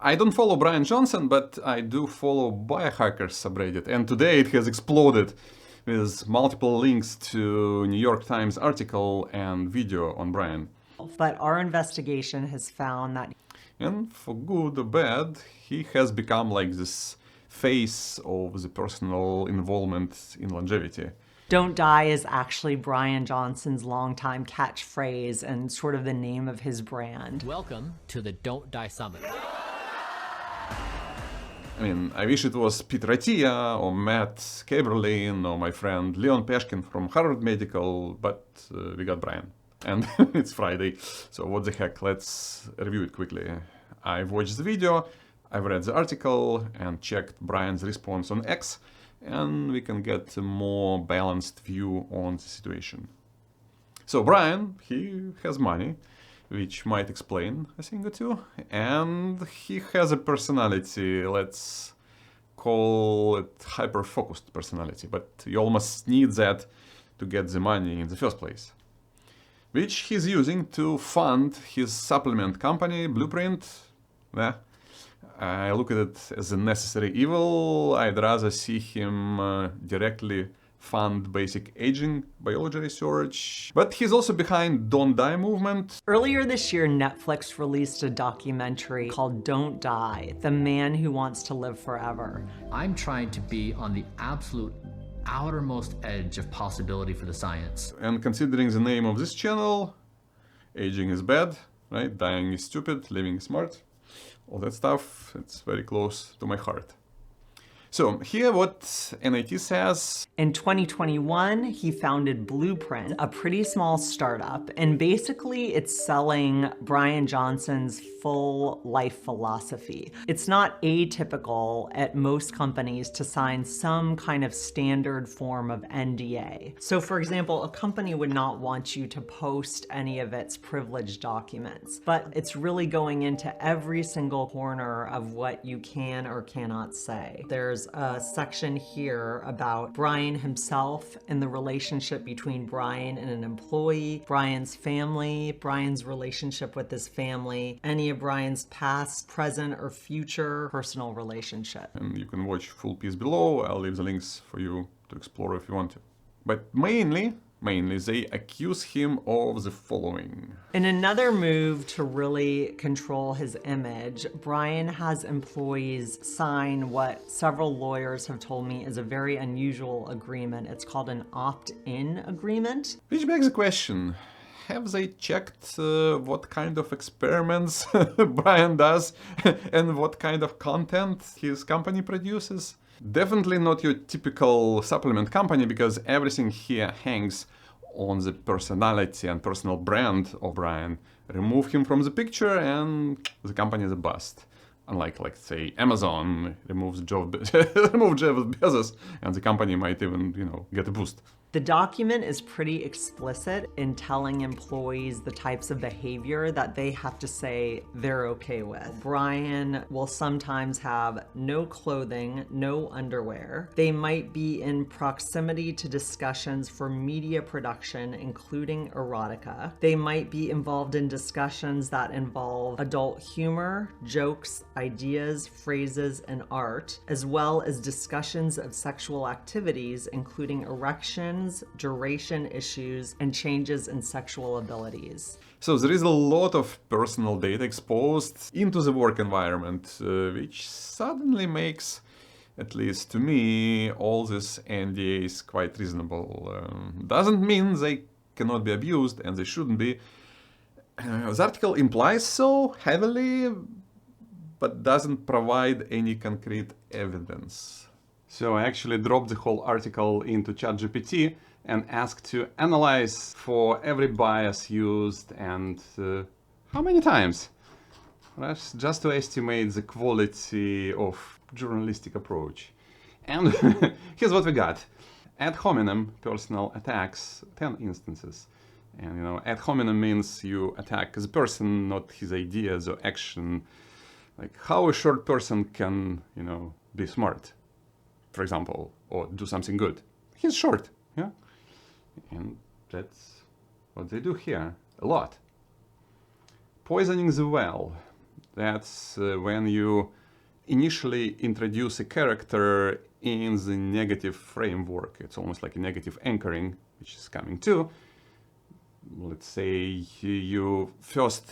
I don't follow Bryan Johnson, but I do follow biohackers subreddit, and today it has exploded with multiple links to New York Times article and video on Bryan. But our investigation has found that, and for good or bad, he has become like this face of the personal involvement in longevity. "Don't die" is actually Bryan Johnson's longtime catchphrase and sort of the name of his brand. Welcome to the Don't Die Summit. I mean, I wish it was Peter Attia or Matt Kaeberlein or my friend Leon Peshkin from Harvard Medical, but we got Bryan. And it's Friday, so what the heck, let's review it quickly. I've watched the video, I've read the article, and checked Bryan's response on X, and we can get a more balanced view on the situation. So Bryan, he has money, which might explain a thing or two, and he has a personality, let's call it hyper-focused personality, but you almost need that to get the money in the first place, which he's using to fund his supplement company, Blueprint. I look at it as a necessary evil. I'd rather see him directly fund basic aging biology research. But he's also behind Don't Die movement. Earlier this year, Netflix released a documentary called Don't Die, The Man Who Wants to Live Forever. I'm trying to be on the absolute outermost edge of possibility for the science. And considering the name of this channel, aging is bad, right? Dying is stupid, living is smart. All that stuff, it's very close to my heart. So here what NYT says. In 2021, he founded Blueprint, a pretty small startup, and basically it's selling Bryan Johnson's full life philosophy. It's not atypical at most companies to sign some kind of standard form of NDA. So for example, a company would not want you to post any of its privileged documents, but it's really going into every single corner of what you can or cannot say. There's a section here about Bryan himself and the relationship between Bryan and an employee, Bryan's family, Bryan's relationship with his family, any of Bryan's past, present, or future personal relationship. And you can watch full piece below. I'll leave the links for you to explore if you want to. But mainly they accuse him of the following. In another move to really control his image, Bryan has employees sign what several lawyers have told me is a very unusual agreement. It's called an opt-in agreement. Which begs the question, have they checked what kind of experiments Bryan does and what kind of content his company produces? Definitely not your typical supplement company, because everything here hangs on the personality and personal brand of Bryan. Remove him from the picture and the company is a bust. Unlike, like, say, Amazon removes Jeff Bezos and the company might even, get a boost. The document is pretty explicit in telling employees the types of behavior that they have to say they're okay with. Bryan will sometimes have no clothing, no underwear. They might be in proximity to discussions for media production, including erotica. They might be involved in discussions that involve adult humor, jokes, ideas, phrases, and art, as well as discussions of sexual activities, including erections, duration issues, and changes in sexual abilities. So there is a lot of personal data exposed into the work environment, which suddenly makes, at least to me, all these NDAs quite reasonable. Doesn't mean they cannot be abused, and they shouldn't be. The article implies so heavily, but doesn't provide any concrete evidence. So I actually dropped the whole article into ChatGPT and asked to analyze for every bias used and how many times. Just to estimate the quality of journalistic approach. And here's what we got. Ad hominem personal attacks, 10 instances. And ad hominem means you attack the person, not his ideas or action. Like how a short person can, be smart, for example, or do something good. He's short, yeah? And that's what they do here, a lot. Poisoning the well. That's when you initially introduce a character in the negative framework. It's almost like a negative anchoring, which is coming too. Let's say you first,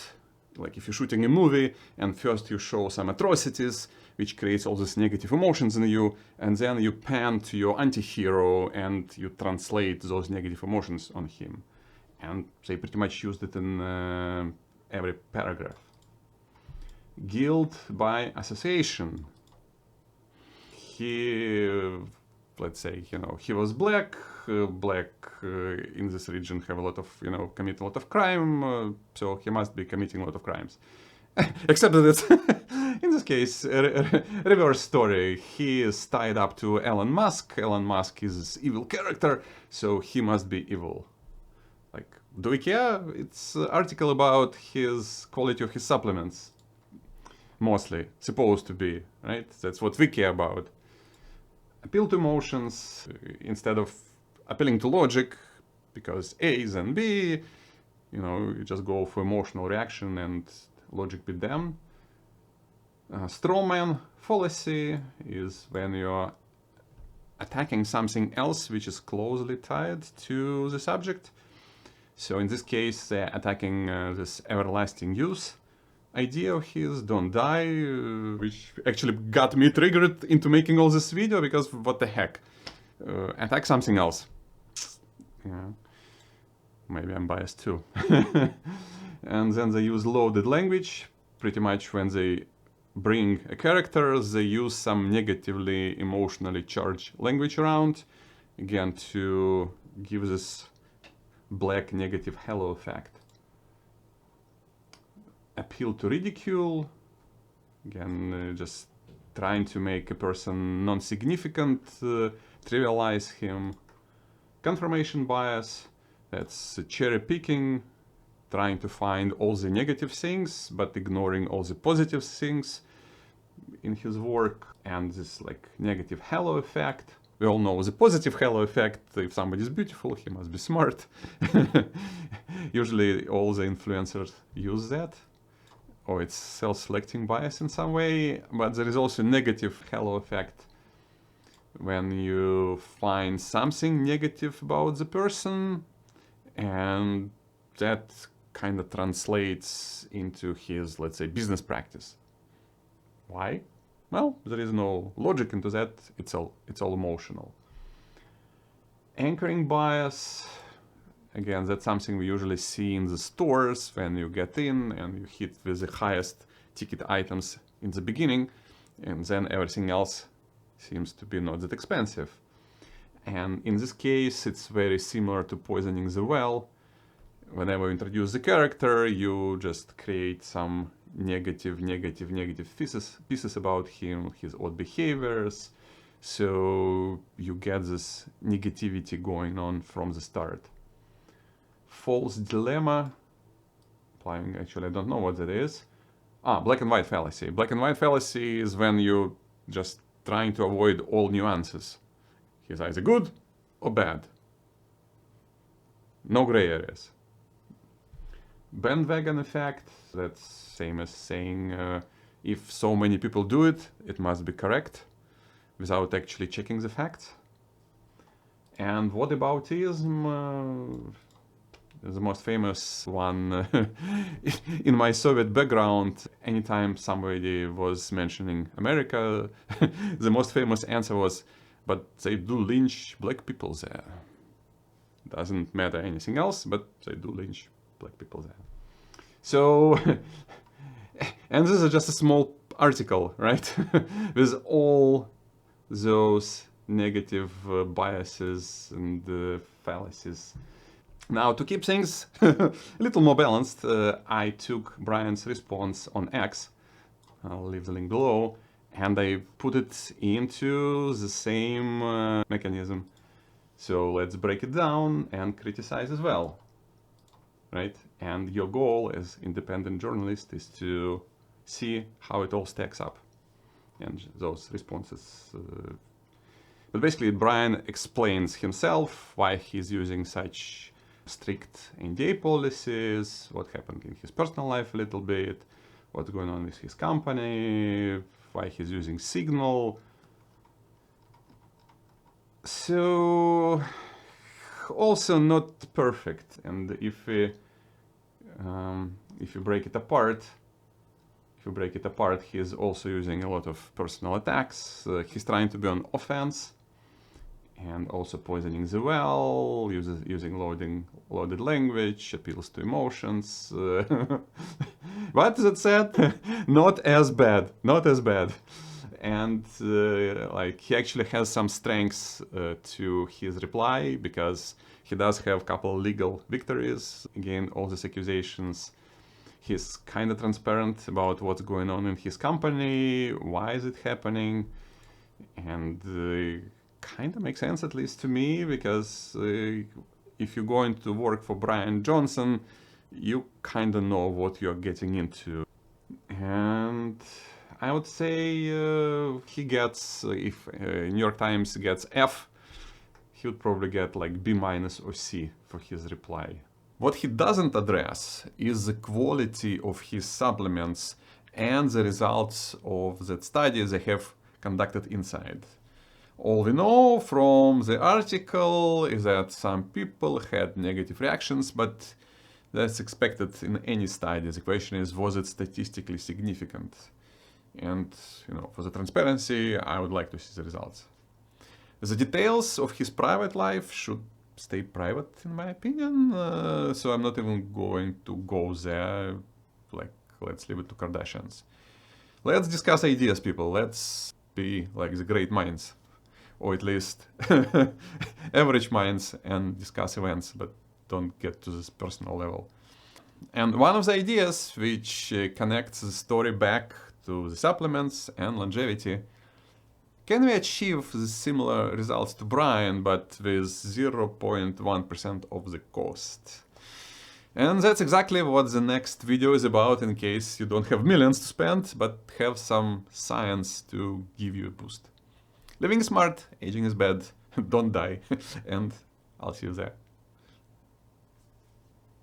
like if you're shooting a movie and first you show some atrocities, which creates all these negative emotions in you, and then you pan to your anti-hero and you translate those negative emotions on him. And they pretty much used it in every paragraph. Guilt by association. He, let's say, he was black. Black in this region have a lot of, commit a lot of crime, so he must be committing a lot of crimes. Except that it's, in this case, a reverse story. He is tied up to Elon Musk. Elon Musk is this evil character, so he must be evil. Like, do we care? It's an article about his quality of his supplements. Mostly, supposed to be, right? That's what we care about. Appeal to emotions instead of appealing to logic, because A is and B, you just go for emotional reaction and logic be damned. Strawman fallacy is when you're attacking something else which is closely tied to the subject. So in this case, they're attacking this everlasting youth idea of his, don't die, which actually got me triggered into making all this video, because what the heck, attack something else. Yeah, maybe I'm biased too. And then they use loaded language. Pretty much when they bring a character, they use some negatively emotionally charged language around, again to give this black negative halo effect. Appeal to ridicule, again just trying to make a person non-significant, trivialize him. Confirmation bias, that's cherry picking, trying to find all the negative things but ignoring all the positive things in his work. And this like negative halo effect, we all know the positive halo effect. If somebody is beautiful, he must be smart. Usually all the influencers use that. Or it's self-selecting bias in some way, but there is also negative halo effect when you find something negative about the person and that kind of translates into his, let's say, business practice. Why? Well, there is no logic into that. It's all emotional. Anchoring bias. Again, that's something we usually see in the stores when you get in and you hit with the highest ticket items in the beginning, and then everything else seems to be not that expensive. And in this case, it's very similar to poisoning the well. Whenever you introduce the character, you just create some negative pieces about him, his odd behaviors. So you get this negativity going on from the start. False dilemma, applying, actually I don't know what that is. Black and white fallacy. Black and white fallacy is when you just trying to avoid all nuances. He's either good or bad. No gray areas. Bandwagon effect, that's same as saying if so many people do it, it must be correct, without actually checking the facts. And whataboutism, the most famous one in my Soviet background, anytime somebody was mentioning America, the most famous answer was, but they do lynch black people there. Doesn't matter anything else, but they do lynch black people there. So, and this is just a small article, right? With all those negative biases and fallacies. Now, to keep things a little more balanced, I took Bryan's response on X, I'll leave the link below, and I put it into the same mechanism. So let's break it down and criticize as well, right? And your goal as independent journalist is to see how it all stacks up and those responses. But basically, Bryan explains himself why he's using such strict NDA policies, what happened in his personal life a little bit, what's going on with his company, why he's using Signal. So also not perfect, and if you break it apart, he's also using a lot of personal attacks. He's trying to be on offense, and also poisoning the well, using loaded language, appeals to emotions. What that said? Not as bad. And like he actually has some strengths to his reply, because he does have a couple legal victories. Again, all these accusations. He's kind of transparent about what's going on in his company, why is it happening, and kind of makes sense, at least to me, because if you're going to work for Bryan Johnson, you kind of know what you're getting into. And I would say he gets, if New York Times gets F, he would probably get like B- or C for his reply. What he doesn't address is the quality of his supplements and the results of that study they have conducted inside. All we know from the article is that some people had negative reactions, but that's expected in any study. The question is, was it statistically significant? And, you know, for the transparency, I would like to see the results. The details of his private life should stay private, in my opinion, so I'm not even going to go there. Like, let's leave it to Kardashians. Let's discuss ideas, people. Let's be like the great minds, or at least average minds, and discuss events, but don't get to this personal level. And one of the ideas which connects the story back to the supplements and longevity: can we achieve the similar results to Bryan, but with 0.1% of the cost? And that's exactly what the next video is about, in case you don't have millions to spend, but have some science to give you a boost. Living is smart, aging is bad, don't die, and I'll see you there.